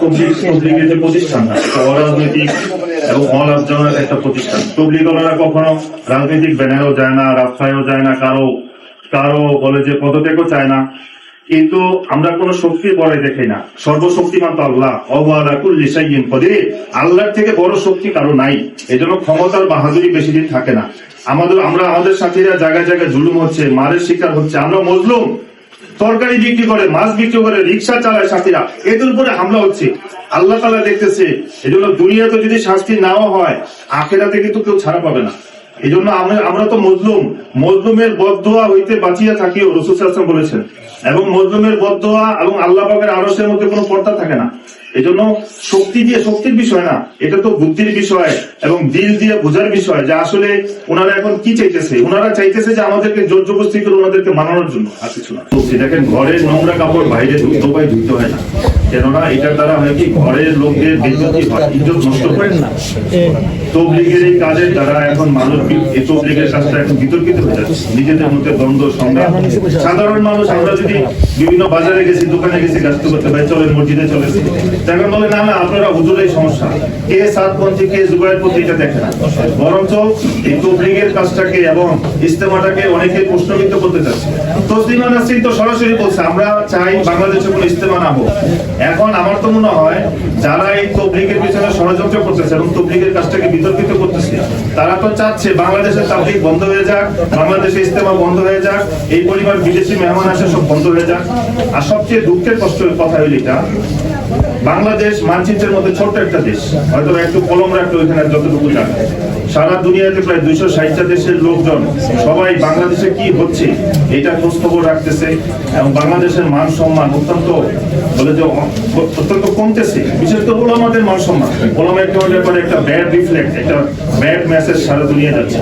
তবলিগের যে প্রতিষ্ঠানটা অরাজনৈতিক এবং অলাভজনক একটা প্রতিষ্ঠান। তবলিগরা কখনো রাজনৈতিক ব্যানারও যায় না, রাস্তায়ও যায় না, কারো বলে যে পদত্যাগও চায় না। কিন্তু আমরা কোন শক্তি বড় দেখি না। সর্বশক্তিমান তো আল্লাহ, কুল্লি শাইইন কদির। আল্লাহর থেকে বড় শক্তি কারো নাই। এজন্য ক্ষমতার বাহাদুরি বেশি দিন থাকে না। আমাদের সাথীরা জায়গায় জায়গায় জুলুম হচ্ছে, মারের শিকার হচ্ছে। আমরা মজলুম, তরকারি বিক্রি করে, মাছ বিক্রি করে, রিক্সা চালায় সাথীরা, এদের উপরে হামলা হচ্ছে। আল্লাহ তাআলা দেখতেছে। এজন্য দুনিয়াতে যদি শাস্তি নাও হয়, আখিরাতে কিন্তু কেউ ছাড়া পাবে না। এই জন্য আমরা তো মজলুমের বদদোয়া হইতে বাঁচিয়া থাকিও, রাসূল সাল্লাল্লাহু আলাইহি ওয়াসাল্লাম বলেছেন। এবং মজলুমের বদদোয়া এবং আল্লাহ পাকের আরশের মধ্যে কোনো পর্দা থাকে না। এই জন্য শক্তির বিষয় না, এটা তো বুদ্ধির বিষয় এবং দিল দিয়ে বোঝার বিষয় যে আসলে ওনারা এখন কি চাইতেছে। ওনারা চাইতেছে যে আমাদেরকে জোর জবরদস্তি করে ওনাদেরকে মানানোর জন্য। আর কিছু না। দেখেন, ঘরের নোংরা কাপড় বাইরে ধুতে হয় না, কেননা এটার দ্বারা হয় কি, ঘরের লোকদের বেইজ্জতি হয়, ইজ্জত নষ্ট হয় না। তবলিগের এই কাজের দ্বারা এখন মানুষ, এই তবলিগের কাজটা এখন বিতর্কিত হয়ে যাচ্ছে, নিজেদের মধ্যে দ্বন্দ্ব সংগ্রাম। সাধারণ মানুষ, আমরা যদি বিভিন্ন বাজারে গেছি, দোকানে গেছি, গাছতে করতে ভাই চলেন মসজিদে চলে, তখন বলে না আপনারা হুজুরের সমস্যা, কে সাতপন্থী কে জুবাইরপন্থী এটা দেখে না। বরঞ্চ এই তবলিগের কাজটাকে এবং ইজতেমাটাকে অনেকে প্রশ্নবিদ্ধ করতে চাচ্ছে। তসলিমা নাসরিন তো সরাসরি বলছে আমরা চাই বাংলাদেশে কোনো ইজতেমা না হোক। এখন আমার তো মনে হয় যারা এই তবলিগের পিছনে ষড়যন্ত্র করতেছে এবং তবলিগের কাজটাকে বিতর্কিত করতেছে, তারা তো চাচ্ছে বাংলাদেশের তাবলিগ বন্ধ হয়ে যাক, বাংলাদেশে ইজতেমা বন্ধ হয়ে যাক, এই পরিবার বিদেশি মেহমান আসে সব বন্ধ হয়ে যাক। আর সবচেয়ে দুঃখের কষ্টের কথা হইল এটা, বাংলাদেশ মানচিত্রের মধ্যে ছোট্ট একটা দেশ, হয়তো একটু কলম রাখলে ওইখানে যতটুকু জানে। সারা দুনিয়াতে প্রায় 260টা দেশের লোকজন সবাই বাংলাদেশে কি হচ্ছে এটা খোঁজ খবর রাখতেছে এবং বাংলাদেশের মান সম্মান অত্যন্ত কমতেছে। বিশেষ করে ওলামাদের মান সম্মান, ওলামা একটা ব্যাড রিফ্লেক্ট, একটা ব্যাড মেসেজ সারা দুনিয়া যাচ্ছে।